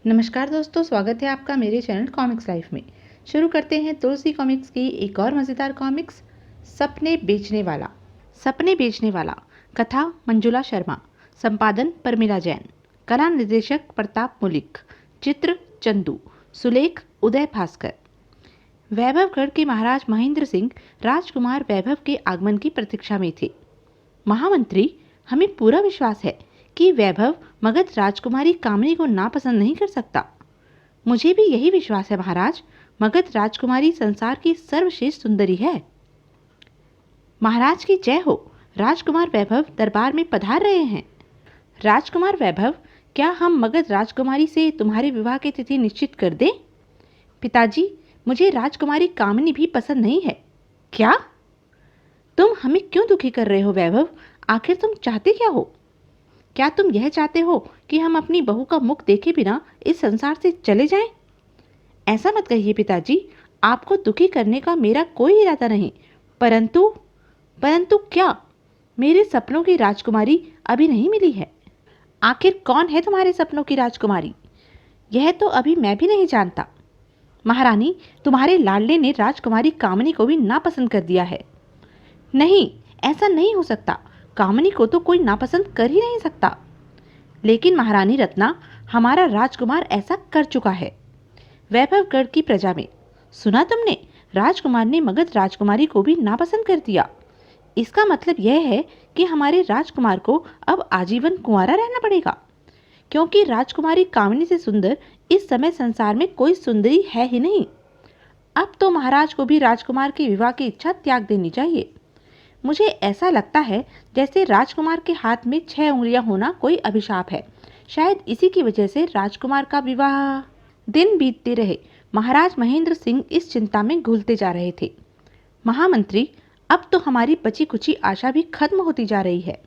नमस्कार दोस्तों, स्वागत है आपका मेरे चैनल कॉमिक्स लाइफ में। शुरू करते हैं तुलसी कॉमिक्स की एक और मज़ेदार कॉमिक्स, सपने बेचने वाला। सपने बेचने वाला। कथा मंजुला शर्मा, संपादन परमिला जैन, कला निर्देशक प्रताप मुलिक, चित्र चंदू, सुलेख उदय भास्कर। वैभवगढ़ के महाराज महेंद्र सिंह राजकुमार वैभव के आगमन की प्रतीक्षा में थे। महामंत्री, हमें पूरा विश्वास है कि वैभव मगध राजकुमारी कामिनी को नापसंद नहीं कर सकता। मुझे भी यही विश्वास है महाराज। मगध राजकुमारी संसार की सर्वश्रेष्ठ सुंदरी है। महाराज की जय हो। राजकुमार वैभव दरबार में पधार रहे हैं। राजकुमार वैभव, क्या हम मगध राजकुमारी से तुम्हारे विवाह की तिथि निश्चित कर दें? पिताजी, मुझे राजकुमारी कामिनी भी पसंद नहीं है। क्या? तुम हमें क्यों दुखी कर रहे हो वैभव? आखिर तुम चाहते क्या हो? क्या तुम यह चाहते हो कि हम अपनी बहू का मुख देखे बिना इस संसार से चले जाएं? ऐसा मत कहिए पिताजी, आपको दुखी करने का मेरा कोई इरादा नहीं। परंतु क्या? मेरे सपनों की राजकुमारी अभी नहीं मिली है। आखिर कौन है तुम्हारे सपनों की राजकुमारी? यह तो अभी मैं भी नहीं जानता। महारानी, तुम्हारे लाडले ने राजकुमारी कामिनी को भी नापसंद कर दिया है। नहीं, ऐसा नहीं हो सकता। कामिनी को तो कोई नापसंद कर ही नहीं सकता। लेकिन महारानी रत्ना, हमारा राजकुमार ऐसा कर चुका है। वैभवगढ़ की प्रजा में सुना तुमने? राजकुमार ने मगध राजकुमारी को भी नापसंद कर दिया। इसका मतलब यह है कि हमारे राजकुमार को अब आजीवन कुंवारा रहना पड़ेगा, क्योंकि राजकुमारी कामिनी से सुंदर इस समय संसार में कोई सुंदरी है ही नहीं। अब तो महाराज को भी राजकुमार के विवाह की इच्छा त्याग देनी चाहिए। मुझे ऐसा लगता है जैसे राजकुमार के हाथ में 6 उंगलियां होना कोई अभिशाप है। शायद इसी की वजह से राजकुमार का विवाह। दिन बीतते रहे। महाराज महेंद्र सिंह इस चिंता में घुलते जा रहे थे। महामंत्री, अब तो हमारी बची कुची आशा भी खत्म होती जा रही है।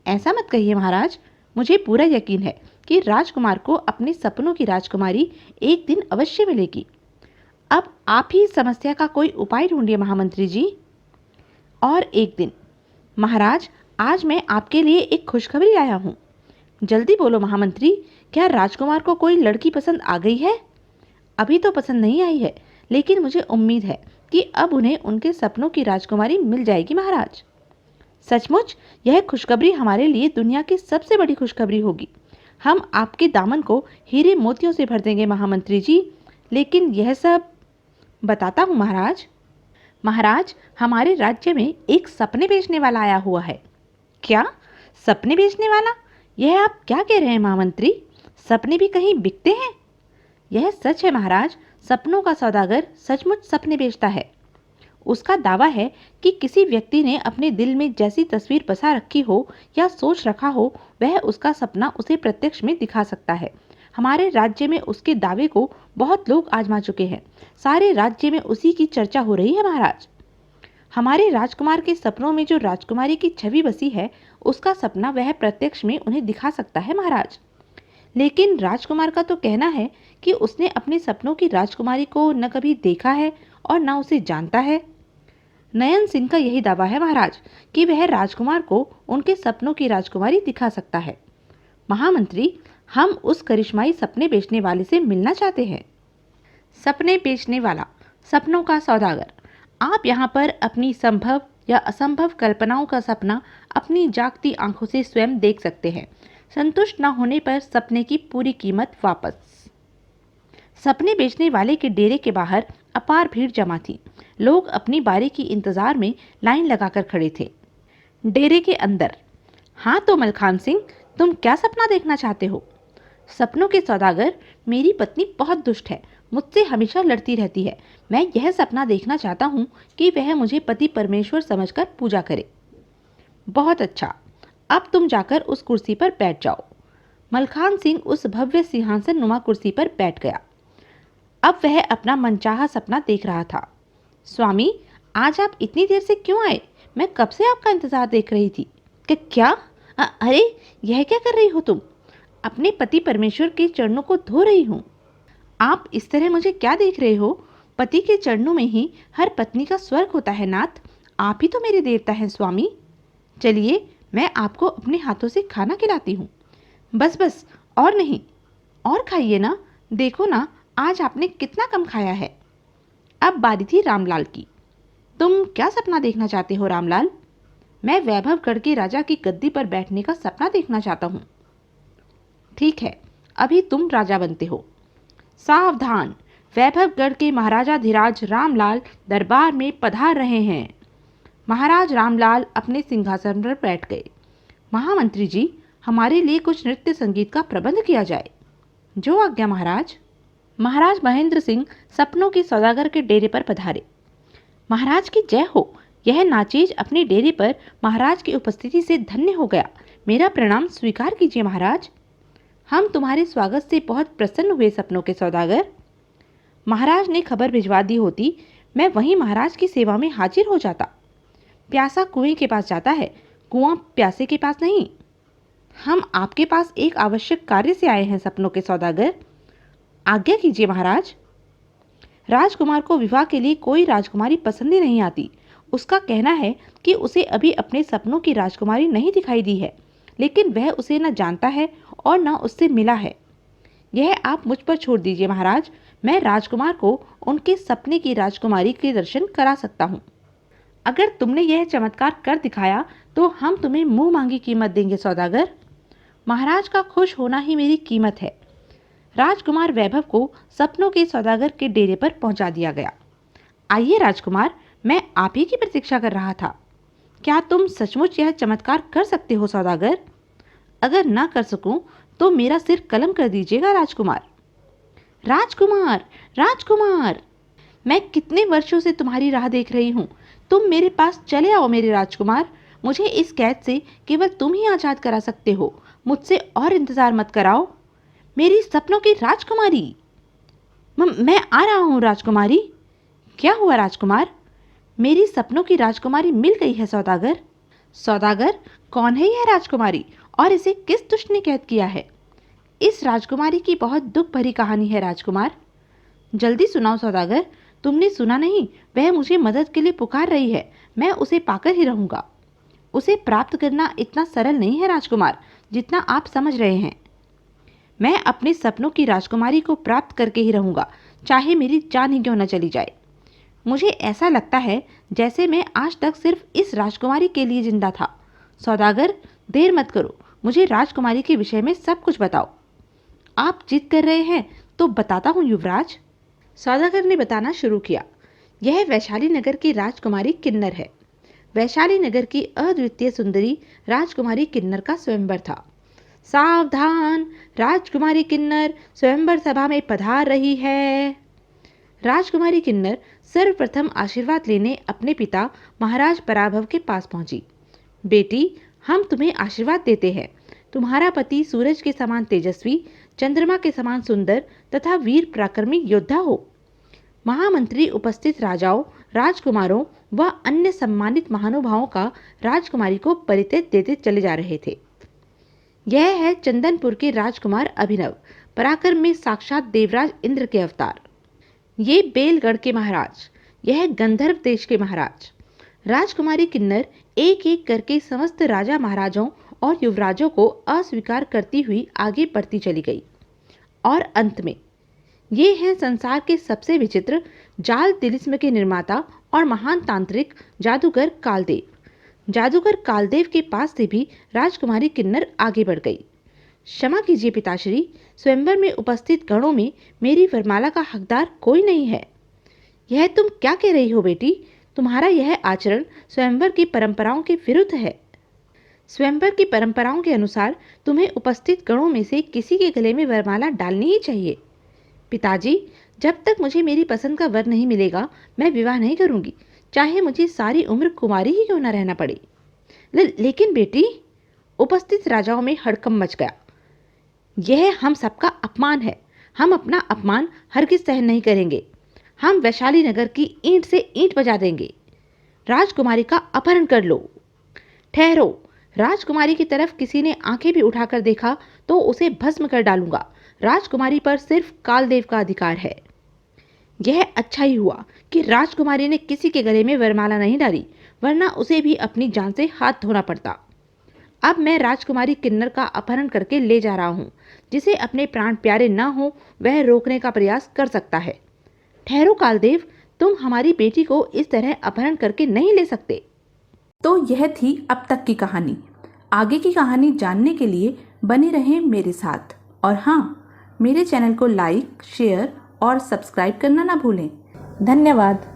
ऐसा मत कहिए महाराज, मुझे पूरा यकीन है कि राजकुमार को अपने सपनों की राजकुमारी एक दिन अवश्य मिलेगी। अब आप ही इस समस्या का कोई उपाय ढूंढिए महामंत्री जी। और एक दिन। महाराज, आज मैं आपके लिए एक खुशखबरी लाया हूँ। जल्दी बोलो महामंत्री, क्या राजकुमार को कोई लड़की पसंद आ गई है? अभी तो पसंद नहीं आई है, लेकिन मुझे उम्मीद है कि अब उन्हें उनके सपनों की राजकुमारी मिल जाएगी महाराज। सचमुच यह खुशखबरी हमारे लिए दुनिया की सबसे बड़ी खुशखबरी होगी। हम आपके दामन को हीरे मोतियों से भर देंगे महामंत्री जी। लेकिन यह सब बताता हूँ महाराज। महाराज, हमारे राज्य में एक सपने बेचने वाला आया हुआ है। क्या? सपने बेचने वाला? यह आप क्या कह रहे हैं महामंत्री? सपने भी कहीं बिकते हैं? यह सच है महाराज। सपनों का सौदागर सचमुच सपने बेचता है। उसका दावा है कि किसी व्यक्ति ने अपने दिल में जैसी तस्वीर बसा रखी हो या सोच रखा हो, वह उसका सपना उसे प्रत्यक्ष में दिखा सकता है। हमारे राज्य में उसके दावे को बहुत लोग आजमा चुके हैं। सारे राज्य में उसी की चर्चा हो रही है महाराज। हमारे राजकुमार के सपनों में जो राजकुमारी की छवि बसी है, उसका सपना वह प्रत्यक्ष में उन्हें दिखा सकता है महाराज। लेकिन राजकुमार का तो कहना है कि उसने अपने सपनों की राजकुमारी को न कभी देखा है और न उसे जानता है। नयन सिंह का यही दावा है महाराज कि वह राजकुमार को उनके सपनों की राजकुमारी दिखा सकता है। महामंत्री, हम उस करिश्माई सपने बेचने वाले से मिलना चाहते हैं। सपने बेचने वाला, सपनों का सौदागर। आप यहाँ पर अपनी संभव या असंभव कल्पनाओं का सपना अपनी जागती आंखों से स्वयं देख सकते हैं। संतुष्ट न होने पर सपने की पूरी कीमत वापस। सपने बेचने वाले के डेरे के बाहर अपार भीड़ जमा थी। लोग अपनी बारी की इंतजार में लाइन लगाकर खड़े थे। डेरे के अंदर। हाँ तो मलखान सिंह, तुम क्या सपना देखना चाहते हो? सपनों के सौदागर, मेरी पत्नी बहुत दुष्ट है, मुझसे हमेशा लड़ती रहती है। मैं यह सपना देखना चाहता हूँ कि वह मुझे पति परमेश्वर समझकर पूजा करे। बहुत अच्छा, अब तुम जाकर उस कुर्सी पर बैठ जाओ। मलखान सिंह उस भव्य सिंहासन नुमा कुर्सी पर बैठ गया। अब वह अपना मनचाहा सपना देख रहा था। स्वामी, आज आप इतनी देर से क्यों आए? मैं कब से आपका इंतजार देख रही थी। क्या? अरे, यह क्या कर रही हो तुम? अपने पति परमेश्वर के चरणों को धो रही हूँ। आप इस तरह मुझे क्या देख रहे हो? पति के चरणों में ही हर पत्नी का स्वर्ग होता है नाथ। आप ही तो मेरे देवता हैं स्वामी। चलिए, मैं आपको अपने हाथों से खाना खिलाती हूँ। बस बस, और नहीं, और खाइए ना। देखो ना, आज आपने कितना कम खाया है। अब बारी थी रामलाल की। तुम क्या सपना देखना चाहते हो रामलाल? मैं वैभवगढ़ के राजा की गद्दी पर बैठने का सपना देखना चाहता हूँ। ठीक है, अभी तुम राजा बनते हो। सावधान, वैभवगढ़ के महाराजा धीराज रामलाल दरबार में पधार रहे हैं। महाराज रामलाल अपने सिंहासन पर बैठ गए। महामंत्री जी, हमारे लिए कुछ नृत्य संगीत का प्रबंध किया जाए। जो आज्ञा महाराज। महाराज महेंद्र सिंह सपनों के सौदागर के डेरे पर पधारे। महाराज की जय हो। यह नाचीज अपने डेरे पर महाराज की उपस्थिति से धन्य हो गया। मेरा प्रणाम स्वीकार कीजिए महाराज। हम तुम्हारे स्वागत से बहुत प्रसन्न हुए सपनों के सौदागर। महाराज ने खबर भिजवा दी होती, मैं वहीं महाराज की सेवा में हाजिर हो जाता। प्यासा कुएं के पास जाता है, कुआं प्यासे के पास नहीं। हम आपके पास एक आवश्यक कार्य से आए हैं सपनों के सौदागर। आज्ञा कीजिए महाराज। राजकुमार को विवाह के लिए कोई राजकुमारी पसंद ही नहीं आती। उसका कहना है कि उसे अभी अपने सपनों की राजकुमारी नहीं दिखाई दी है, लेकिन वह उसे न जानता है और न उससे मिला है। यह आप मुझ पर छोड़ दीजिए महाराज। मैं राजकुमार को उनके सपने की राजकुमारी के दर्शन करा सकता हूँ। अगर तुमने यह चमत्कार कर दिखाया तो हम तुम्हें मुंह मांगी कीमत देंगे सौदागर। महाराज का खुश होना ही मेरी कीमत है। राजकुमार वैभव को सपनों के सौदागर के डेरे पर पहुंचा दिया गया। आइए राजकुमार, मैं आप ही की प्रतीक्षा कर रहा था। क्या तुम सचमुच यह चमत्कार कर सकते हो सौदागर? अगर ना कर सकूं तो मेरा सिर कलम कर दीजिएगा राजकुमार। राजकुमार, राजकुमार, मैं कितने वर्षों से तुम्हारी राह देख रही हूँ। तुम मेरे पास चले आओ मेरे राजकुमार। मुझे इस कैद से केवल तुम ही आजाद करा सकते हो। मुझसे और इंतजार मत कराओ। मेरी सपनों की राजकुमारी। मैं आ रहा हूँ राजकुमारी। क्या हुआ राजकुमार? मेरी सपनों की राजकुमारी मिल गई है सौदागर। सौदागर, कौन है यह राजकुमारी और इसे किस दुष्ट ने कैद किया है? इस राजकुमारी की बहुत दुख भरी कहानी है राजकुमार। जल्दी सुनाओ सौदागर। तुमने सुना नहीं, वह मुझे मदद के लिए पुकार रही है। मैं उसे पाकर ही रहूंगा। उसे प्राप्त करना इतना सरल नहीं है राजकुमार, जितना आप समझ रहे हैं। मैं अपने सपनों की राजकुमारी को प्राप्त करके ही रहूंगा, चाहे मेरी जान ही क्यों न चली जाए। मुझे ऐसा लगता है जैसे मैं आज तक सिर्फ इस राजकुमारी के लिए जिंदा था। सौदागर, देर मत करो, मुझे राजकुमारी के विषय में सब कुछ बताओ। आप जिद कर रहे हैं तो बताता हूँ युवराज। सौदागर ने बताना शुरू किया। यह वैशाली नगर की राजकुमारी किन्नर है। वैशाली नगर की अद्वितीय सुंदरी राजकुमारी किन्नर का स्वयंवर था। सावधान, राजकुमारी किन्नर स्वयंवर सभा में पधार रही है। राजकुमारी किन्नर सर्वप्रथम आशीर्वाद लेने अपने पिता महाराज पराभव के पास पहुंची। बेटी, हम तुम्हें आशीर्वाद देते हैं। तुम्हारा पति सूरज के समान तेजस्वी, चंद्रमा के समान सुंदर तथा वीर पराक्रमी योद्धा हो। महामंत्री उपस्थित राजाओं, राजकुमारों व अन्य सम्मानित महानुभावों का राजकुमारी को परिचय देते चले जा रहे थे। यह है चंदनपुर के राजकुमार अभिनव, पराक्रम में साक्षात देवराज इंद्र के अवतार। ये बेलगढ़ के महाराज, यह गंधर्व देश के महाराज। राजकुमारी किन्नर एक एक करके समस्त राजा महाराजों और युवराजों को अस्वीकार करती हुई आगे बढ़ती चली गई। और अंत में ये हैं संसार के सबसे विचित्र जाल तिलिस्म के निर्माता और महान तांत्रिक जादूगर कालदेव। जादूगर कालदेव के पास से भी राजकुमारी किन्नर आगे बढ़ गई। क्षमा कीजिए पिताश्री, स्वयंवर में उपस्थित गणों में मेरी वरमाला का हकदार कोई नहीं है। यह तुम क्या कह रही हो बेटी? तुम्हारा यह आचरण स्वयंवर की परंपराओं के विरुद्ध है। स्वयंवर की परंपराओं के अनुसार तुम्हें उपस्थित गणों में से किसी के गले में वरमाला डालनी ही चाहिए। पिताजी, जब तक मुझे मेरी पसंद का वर नहीं मिलेगा, मैं विवाह नहीं करूंगी, चाहे मुझे सारी उम्र कुमारी ही क्यों न रहना पड़े। लेकिन बेटी, उपस्थित राजाओं में हड़कंप मच गया। यह हम सबका अपमान है। हम अपना अपमान हरगिज सहन नहीं करेंगे। हम वैशाली नगर की ईंट से ईंट बजा देंगे। राजकुमारी का अपहरण कर लो। ठहरो, राजकुमारी की तरफ किसी ने आंखें भी उठाकर देखा तो उसे भस्म कर डालूंगा। राजकुमारी पर सिर्फ कालदेव का अधिकार है। यह अच्छा ही हुआ कि राजकुमारी ने किसी के गले में वरमाला नहीं डाली, वरना उसे भी अपनी जान से हाथ धोना पड़ता। अब मैं राजकुमारी किन्नर का अपहरण करके ले जा रहा हूँ। जिसे अपने प्राण प्यारे न हो वह रोकने का प्रयास कर सकता है। ठहरो कालदेव, तुम हमारी बेटी को इस तरह अपहरण करके नहीं ले सकते। तो यह थी अब तक की कहानी। आगे की कहानी जानने के लिए बने रहें मेरे साथ। और हाँ, मेरे चैनल को लाइक, शेयर और सब्सक्राइब करना ना भूलें। धन्यवाद।